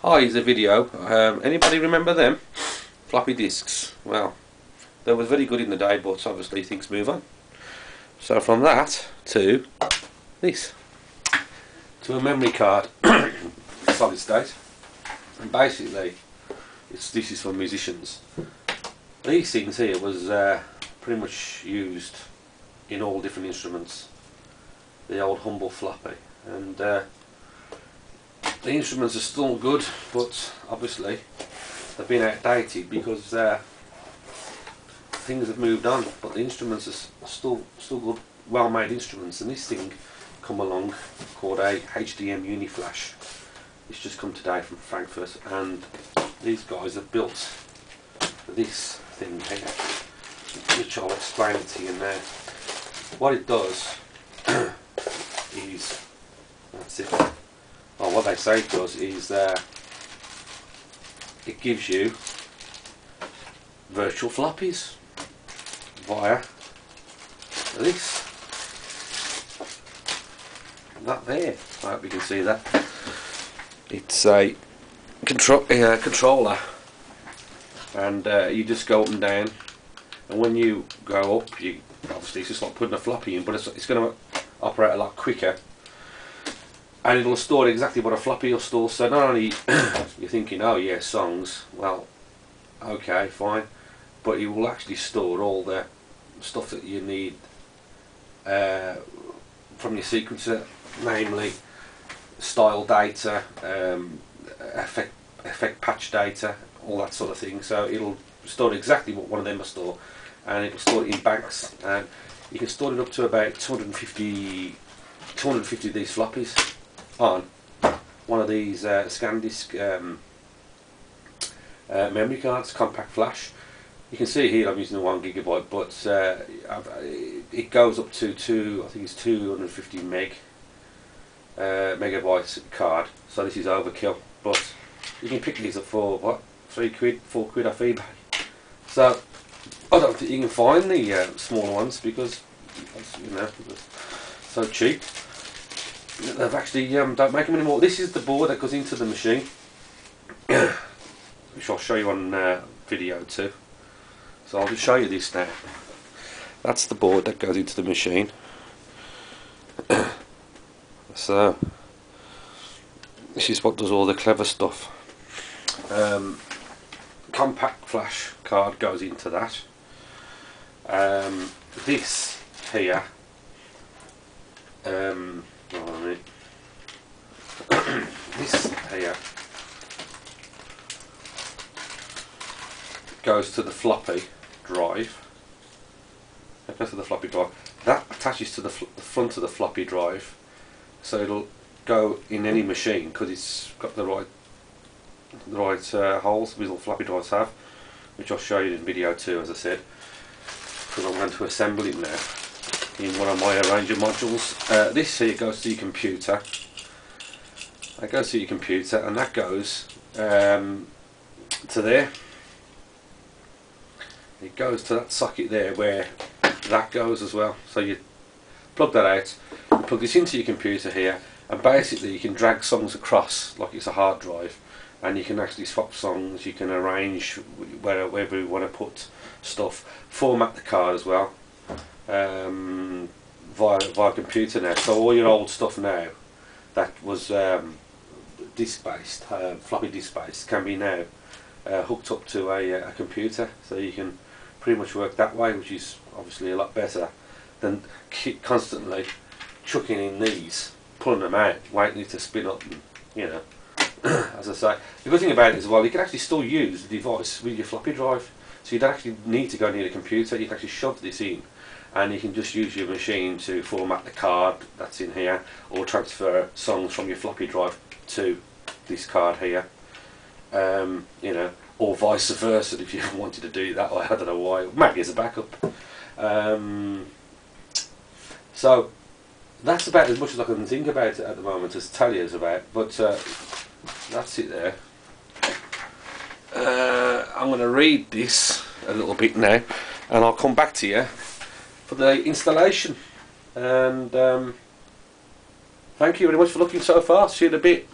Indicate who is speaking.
Speaker 1: Here's a video. Anybody remember them? Floppy disks. Well, they were very good in the day, but obviously things move on. So from that to this, to a memory card, solid state, and basically this is for musicians. These things here was pretty much used in all different instruments. The old humble floppy, and the instruments are still good, but obviously they've been outdated because things have moved on. But the instruments are still good, well-made instruments. And this thing come along called a HDM UNIFLASH. It's just come today from Frankfurt, and these guys have built this thing here, which I'll explain it to you now. What it does is, that's it. Well, what they say it does is it gives you virtual floppies via this. That there. I hope you can see that. It's a controller, and you just go up and down, and when you go up, you obviously it's just like putting a floppy in, but it's going to operate a lot quicker, and it'll store exactly what a floppy will store. So not only you're thinking, oh yeah, songs, well, okay, fine, but it will actually store all the stuff that you need from your sequencer, namely style data, effect patch data, all that sort of thing. So it'll store exactly what one of them will store, and it'll store it in banks, and you can store it up to about 250 of these floppies on one of these SanDisk memory cards, compact flash. You can see here I'm using a 1 GB, but it goes up to I think it's 250 megabytes card. So this is overkill, but you can pick these up for what, £3, £4 off eBay. So I don't think you can find the smaller ones because, you know, they're so cheap. They've actually don't make them anymore. This is the board that goes into the machine, which I'll show you on video too. So I'll just show you this now. That's the board that goes into the machine. So this is what does all the clever stuff. Compact flash card goes into that. This here, this here goes to the floppy drive. That goes to the floppy drive. That attaches to the front of the floppy drive, so it'll go in any machine because it's got the right holes these little floppy drives have, which I'll show you in video too, as I said, because I'm going to assemble it now in one of my arranger modules. This here goes to your computer. That goes to your computer, and that goes to there. It goes to that socket there where that goes as well. So you plug that out, you plug this into your computer here, and basically you can drag songs across like it's a hard drive, and you can actually swap songs, you can arrange wherever you want to put stuff, format the card as well via computer now. So all your old stuff now that was disk based, floppy disk based, can be now hooked up to a computer, so you can pretty much work that way, which is obviously a lot better than constantly chucking in these, pulling them out, waiting it to spin up, and, you know. As I say, the good thing about it as well, you can actually still use the device with your floppy drive, so you don't actually need to go near the computer. You can actually shove this in, and you can just use your machine to format the card that's in here, or transfer songs from your floppy drive to this card here, you know, or vice versa if you wanted to do that. I don't know why, maybe as a backup. So that's about as much as I can think about it at the moment as tell you about, but that's it there. I'm going to read this a little bit now, and I'll come back to you for the installation. And thank you very much for looking so far. See you in a bit.